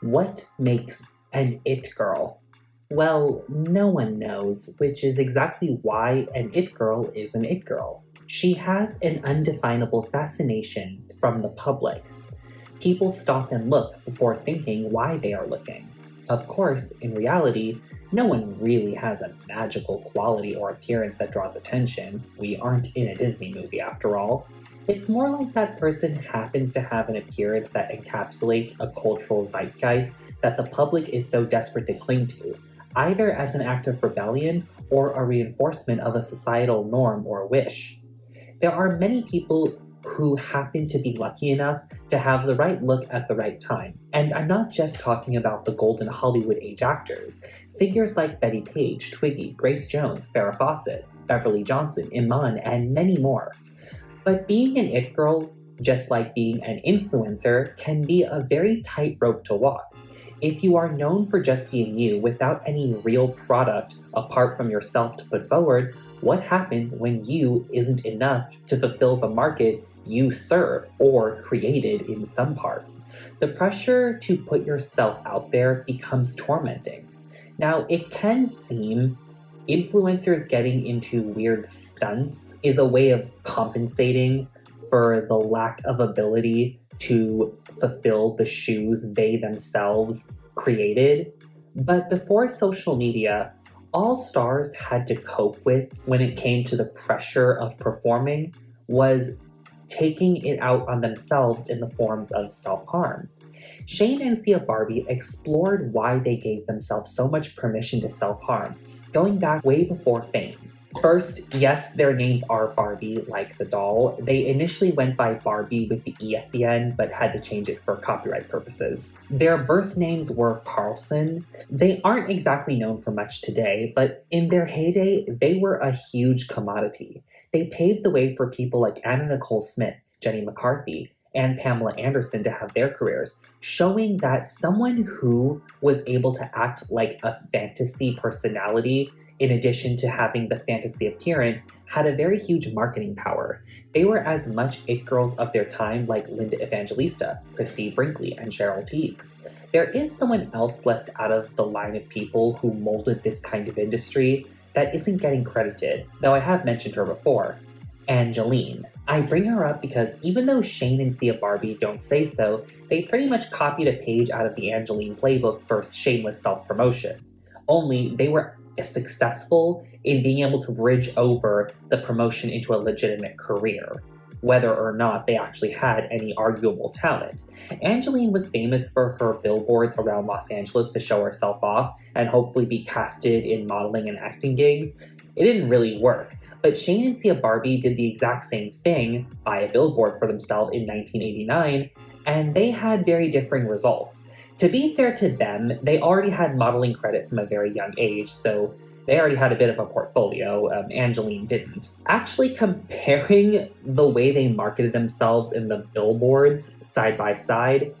What makes an it girl? Well, no one knows, which is exactly why an it girl is an it girl. She has an undefinable fascination from the public. People stop and look before thinking why they are looking. Of course, in reality, no one really has a magical quality or appearance that draws attention. We aren't in a Disney movie after all. It's more like that person happens to have an appearance that encapsulates a cultural zeitgeist that the public is so desperate to cling to, either as an act of rebellion or a reinforcement of a societal norm or wish. There are many people who happen to be lucky enough to have the right look at the right time. And I'm not just talking about the golden Hollywood age actors. Figures like Betty Page, Twiggy, Grace Jones, Farrah Fawcett, Beverly Johnson, Iman, and many more. But being an it girl, just like being an influencer, can be a very tight rope to walk. If you are known for just being you without any real product apart from yourself to put forward, what happens when you isn't enough to fulfill the market you serve or created in some part? The pressure to put yourself out there becomes tormenting. Now, it can seem influencers getting into weird stunts is a way of compensating for the lack of ability to fulfill the shoes they themselves created. But before social media, all stars had to cope with when it came to the pressure of performing was taking it out on themselves in the forms of self-harm. Shane and Sia Barbi explored why they gave themselves so much permission to self-harm, going back way before fame. First, yes, their names are Barbie, like the doll. They initially went by Barbie with the E at the end, but had to change it for copyright purposes. Their birth names were Carlson. They aren't exactly known for much today, but in their heyday, they were a huge commodity. They paved the way for people like Anna Nicole Smith, Jenny McCarthy, and Pamela Anderson to have their careers, showing that someone who was able to act like a fantasy personality in addition to having the fantasy appearance, had a very huge marketing power. They were as much it girls of their time like Linda Evangelista, Christy Brinkley, and Cheryl Tiegs. There is someone else left out of the line of people who molded this kind of industry that isn't getting credited, though I have mentioned her before. Angeline. I bring her up because even though Shane and Sia Barbi don't say so, they pretty much copied a page out of the Angeline playbook for shameless self-promotion. Only they were successful in being able to bridge over the promotion into a legitimate career, whether or not they actually had any arguable talent. Angeline was famous for her billboards around Los Angeles to show herself off and hopefully be casted in modeling and acting gigs. It didn't really work, but Shane and Sia Barbi did the exact same thing, buy a billboard for themselves in 1989, and they had very differing results. To be fair to them, they already had modeling credit from a very young age, so they already had a bit of a portfolio. Angeline didn't. Actually, comparing the way they marketed themselves in the billboards side by side,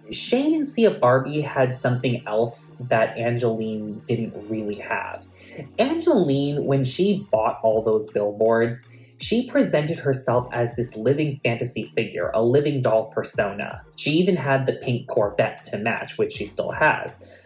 Shane and Sia Barbi had something else that Angeline didn't really have. Angeline, when she bought all those billboards, she presented herself as this living fantasy figure, a living doll persona. She even had the pink Corvette to match, which she still has.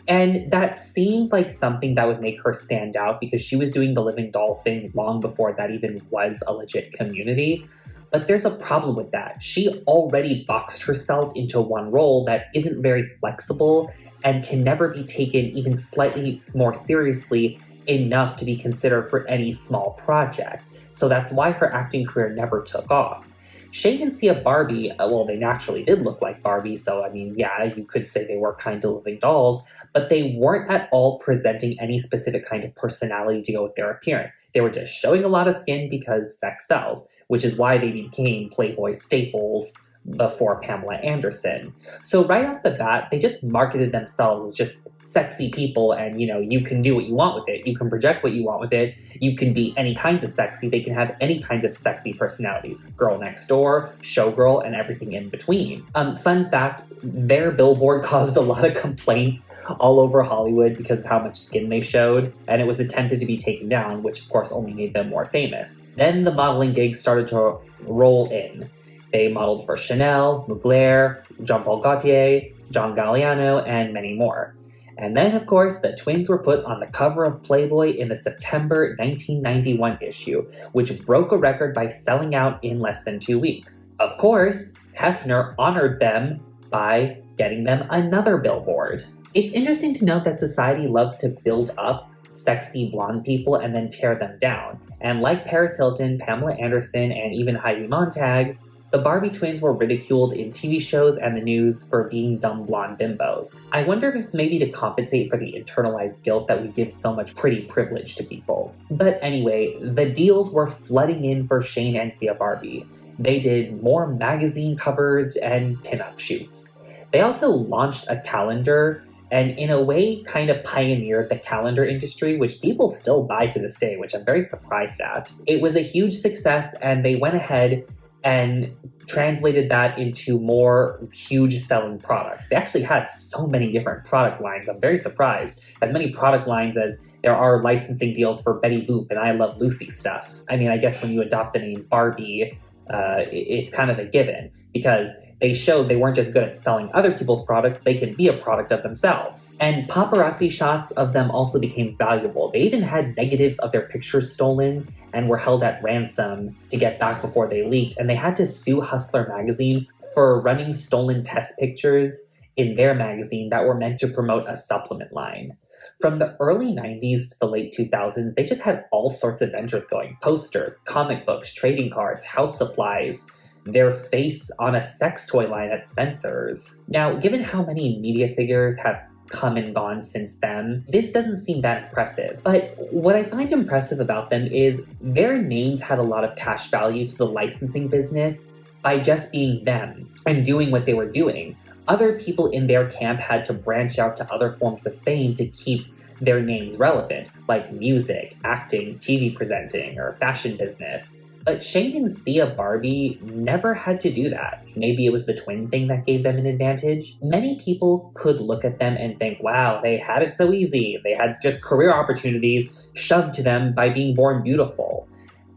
And that seems like something that would make her stand out because she was doing the living doll thing long before that even was a legit community. But there's a problem with that. She already boxed herself into one role that isn't very flexible and can never be taken even slightly more seriously enough to be considered for any small project. So that's why her acting career never took off. Shane and Sia Barbi, well, they naturally did look like Barbie, so I mean, yeah, you could say they were kind of living dolls, but they weren't at all presenting any specific kind of personality to go with their appearance. They were just showing a lot of skin because sex sells, which is why they became Playboy staples before Pamela Anderson. So right off the bat, they just marketed themselves as just sexy people and, you can do what you want with it. You can project what you want with it. You can be any kinds of sexy. They can have any kinds of sexy personality. Girl next door, showgirl, and everything in between. Fun fact, their billboard caused a lot of complaints all over Hollywood because of how much skin they showed, and it was attempted to be taken down, which of course only made them more famous. Then the modeling gigs started to roll in. They modeled for Chanel, Mugler, Jean Paul Gaultier, John Galliano, and many more. And then, of course, the twins were put on the cover of Playboy in the September 1991 issue, which broke a record by selling out in less than 2 weeks. Of course, Hefner honored them by getting them another billboard. It's interesting to note that society loves to build up sexy blonde people and then tear them down. And like Paris Hilton, Pamela Anderson, and even Heidi Montag, the Barbie twins were ridiculed in TV shows and the news for being dumb blonde bimbos. I wonder if it's maybe to compensate for the internalized guilt that we give so much pretty privilege to people. But anyway, the deals were flooding in for Shane and Sia Barbie. They did more magazine covers and pinup shoots. They also launched a calendar and in a way kind of pioneered the calendar industry, which people still buy to this day, which I'm very surprised at. It was a huge success, and they went ahead and translated that into more huge selling products. They actually had so many different product lines. I'm very surprised. As many product lines as there are licensing deals for Betty Boop and I Love Lucy stuff. I mean, I guess when you adopt the name Barbie, it's kind of a given, because they showed they weren't just good at selling other people's products, they could be a product of themselves. And paparazzi shots of them also became valuable. They even had negatives of their pictures stolen and were held at ransom to get back before they leaked. And they had to sue Hustler magazine for running stolen test pictures in their magazine that were meant to promote a supplement line. From the early 90s to the late 2000s, they just had all sorts of ventures going. Posters, comic books, trading cards, house supplies, their face on a sex toy line at Spencer's. Now, given how many media figures have come and gone since then, this doesn't seem that impressive. But what I find impressive about them is their names had a lot of cash value to the licensing business by just being them and doing what they were doing. Other people in their camp had to branch out to other forms of fame to keep their names relevant, like music, acting, TV presenting, or fashion business. But Shane and Sia Barbie never had to do that. Maybe it was the twin thing that gave them an advantage. Many people could look at them and think, wow, they had it so easy. They had just career opportunities shoved to them by being born beautiful.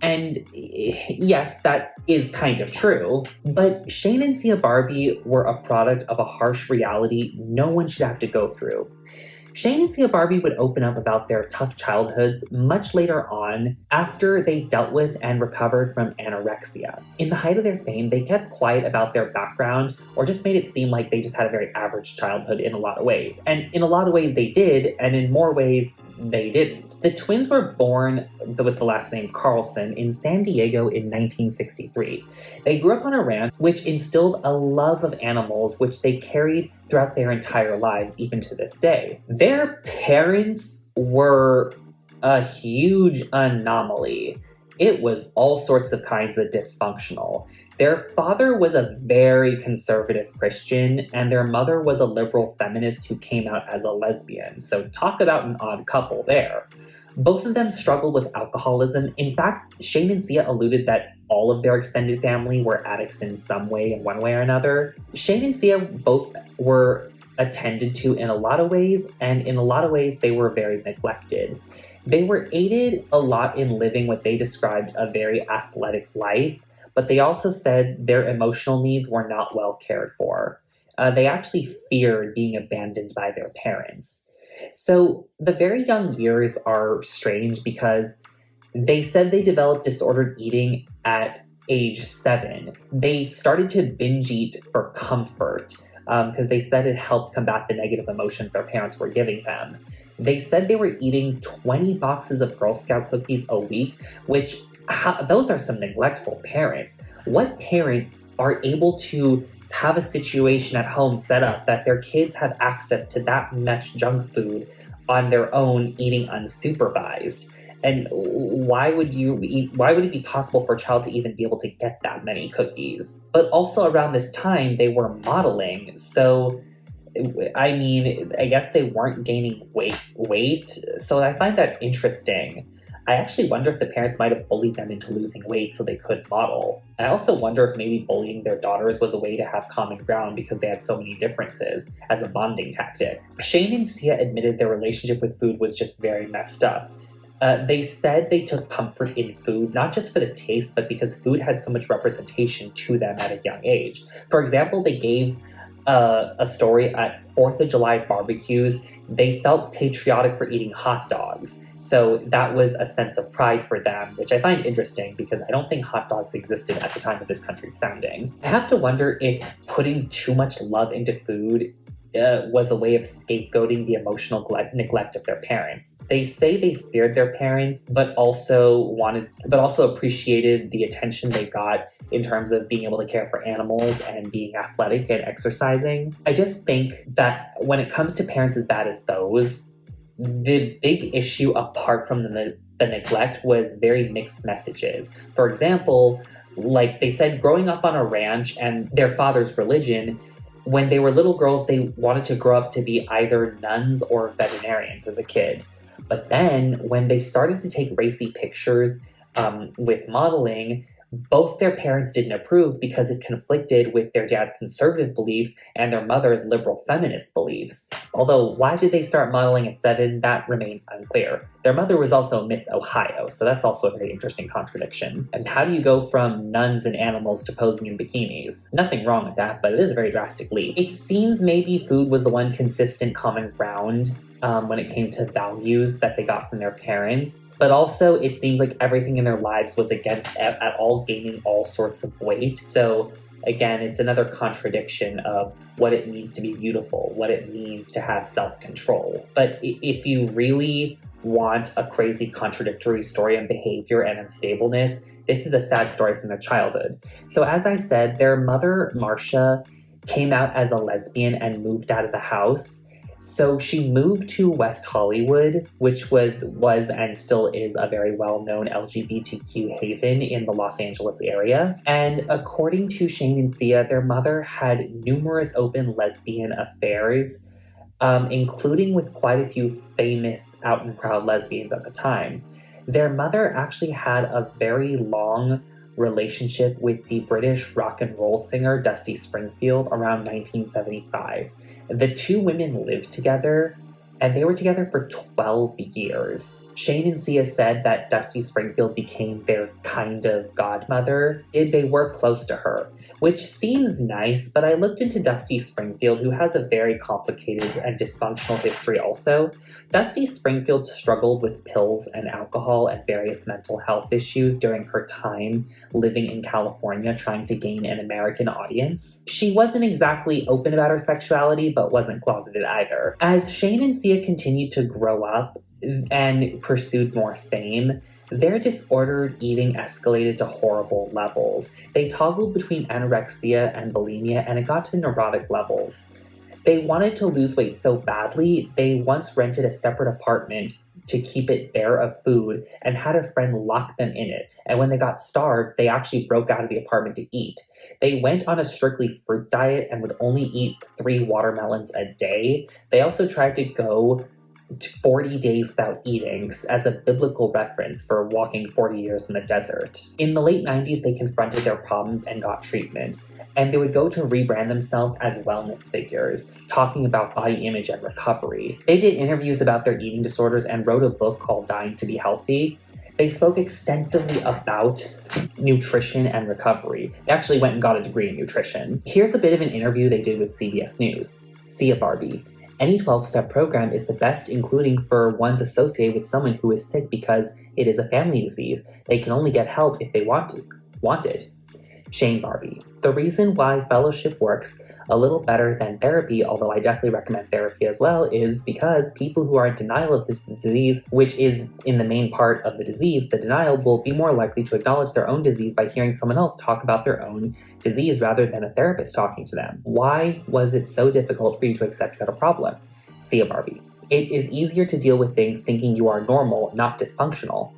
And yes, that is kind of true, but Shane and Sia Barbie were a product of a harsh reality no one should have to go through. Shane and Sia Barbie would open up about their tough childhoods much later on, after they dealt with and recovered from anorexia. In the height of their fame, they kept quiet about their background or just made it seem like they just had a very average childhood in a lot of ways. And in a lot of ways they did, and in more ways they didn't. The twins were born with the last name Carlson in San Diego in 1963. They grew up on a ranch, which instilled a love of animals, which they carried throughout their entire lives, even to this day. Their parents were a huge anomaly. It was all sorts of kinds of dysfunctional. Their father was a very conservative Christian, and their mother was a liberal feminist who came out as a lesbian. So talk about an odd couple there. Both of them struggled with alcoholism. In fact, Shane and Sia alluded that all of their extended family were addicts in some way, in one way or another. Shane and Sia both were attended to in a lot of ways, and in a lot of ways they were very neglected. They were aided a lot in living what they described a very athletic life, but they also said their emotional needs were not well cared for. They actually feared being abandoned by their parents. So the very young years are strange because they said they developed disordered eating at age 7. They started to binge eat for comfort because they said it helped combat the negative emotions their parents were giving them. They said they were eating 20 boxes of Girl Scout cookies a week, which those are some neglectful parents. What parents are able to have a situation at home set up that their kids have access to that much junk food on their own, eating unsupervised? And why would it be possible for a child to even be able to get that many cookies? But also around this time, they were modeling. So, I mean, I guess they weren't gaining weight. So I find that interesting. I actually wonder if the parents might have bullied them into losing weight so they could model. I also wonder if maybe bullying their daughters was a way to have common ground because they had so many differences as a bonding tactic. Shane and Sia admitted their relationship with food was just very messed up. They said they took comfort in food, not just for the taste, but because food had so much representation to them at a young age. For example, they gave a story at 4th of July barbecues, they felt patriotic for eating hot dogs. So that was a sense of pride for them, which I find interesting because I don't think hot dogs existed at the time of this country's founding. I have to wonder if putting too much love into food was a way of scapegoating the emotional neglect of their parents. They say they feared their parents, but also appreciated the attention they got in terms of being able to care for animals and being athletic and exercising. I just think that when it comes to parents as bad as those, the big issue apart from the neglect was very mixed messages. For example, like they said, growing up on a ranch and their father's religion, when they were little girls, they wanted to grow up to be either nuns or veterinarians as a kid. But then when they started to take racy pictures with modeling, both their parents didn't approve because it conflicted with their dad's conservative beliefs and their mother's liberal feminist beliefs. Although, why did they start modeling at 7? That remains unclear. Their mother was also Miss Ohio, so that's also a very interesting contradiction. And how do you go from nuns and animals to posing in bikinis? Nothing wrong with that, but it is a very drastic leap. It seems maybe food was the one consistent common ground when it came to values that they got from their parents. But also, it seems like everything in their lives was against at all gaining all sorts of weight. So again, it's another contradiction of what it means to be beautiful, what it means to have self-control. But if you really want a crazy contradictory story on behavior and unstableness, this is a sad story from their childhood. So as I said, their mother, Marcia, came out as a lesbian and moved out of the house. So she moved to West Hollywood, which was and still is a very well-known LGBTQ haven in the Los Angeles area. And according to Shane and Sia, their mother had numerous open lesbian affairs, including with quite a few famous out and proud lesbians at the time. Their mother actually had a very long relationship with the British rock and roll singer Dusty Springfield around 1975. The two women lived together, and they were together for 12 years. Shane and Sia said that Dusty Springfield became their kind of godmother. They were close to her, which seems nice, but I looked into Dusty Springfield, who has a very complicated and dysfunctional history also. Dusty Springfield struggled with pills and alcohol and various mental health issues during her time living in California, trying to gain an American audience. She wasn't exactly open about her sexuality, but wasn't closeted either. As Shane and Sia continued to grow up and pursued more fame, their disordered eating escalated to horrible levels. They toggled between anorexia and bulimia, and it got to neurotic levels. They wanted to lose weight so badly, they once rented a separate apartment to keep it bare of food and had a friend lock them in it. And when they got starved, they actually broke out of the apartment to eat. They went on a strictly fruit diet and would only eat 3 watermelons a day. They also tried to go 40 days without eating as a biblical reference for walking 40 years in the desert. In the late 90s, they confronted their problems and got treatment. And they would go to rebrand themselves as wellness figures, talking about body image and recovery. They did interviews about their eating disorders and wrote a book called Dying to Be Healthy. They spoke extensively about nutrition and recovery. They actually went and got a degree in nutrition. Here's a bit of an interview they did with CBS News. Sia Barbi. Any 12-step program is the best, including for ones associated with someone who is sick because it is a family disease. They can only get help if they want it. Shane Barbi. The reason why fellowship works a little better than therapy, although I definitely recommend therapy as well, is because people who are in denial of this disease, which is in the main part of the disease, the denial, will be more likely to acknowledge their own disease by hearing someone else talk about their own disease rather than a therapist talking to them. Why was it so difficult for you to accept you had a problem? Sia Barbi. It is easier to deal with things thinking you are normal, not dysfunctional.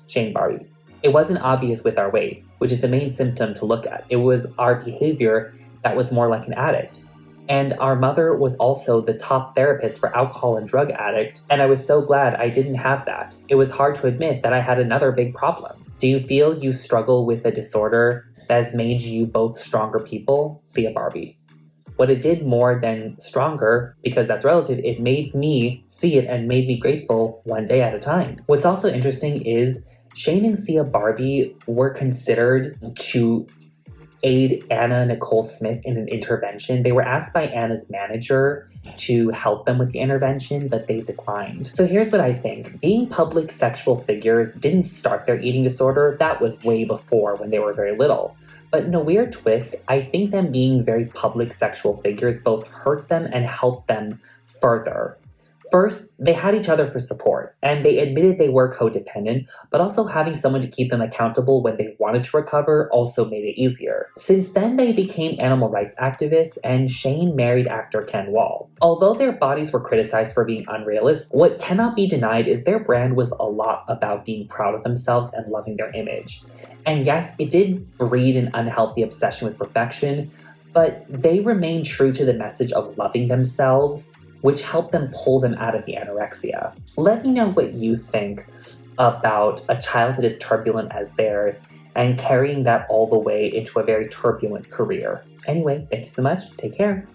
Shane Barbi. It wasn't obvious with our weight, which is the main symptom to look at. It was our behavior that was more like an addict. And our mother was also the top therapist for alcohol and drug addict, and I was so glad I didn't have that. It was hard to admit that I had another big problem. Do you feel you struggle with a disorder that has made you both stronger people? Sia Barbi. What it did more than stronger, because that's relative, it made me see it and made me grateful one day at a time. What's also interesting is Shane and Sia Barbi were considered to aid Anna Nicole Smith in an intervention. They were asked by Anna's manager to help them with the intervention, but they declined. So here's what I think. Being public sexual figures didn't start their eating disorder. That was way before, when they were very little. But in a weird twist, I think them being very public sexual figures both hurt them and helped them further. First, they had each other for support, and they admitted they were codependent, but also having someone to keep them accountable when they wanted to recover also made it easier. Since then, they became animal rights activists, and Shane married actor Ken Wall. Although their bodies were criticized for being unrealistic, what cannot be denied is their brand was a lot about being proud of themselves and loving their image. And yes, it did breed an unhealthy obsession with perfection, but they remained true to the message of loving themselves, which helped them pull them out of the anorexia. Let me know what you think about a childhood as turbulent as theirs and carrying that all the way into a very turbulent career. Anyway, thank you so much. Take care.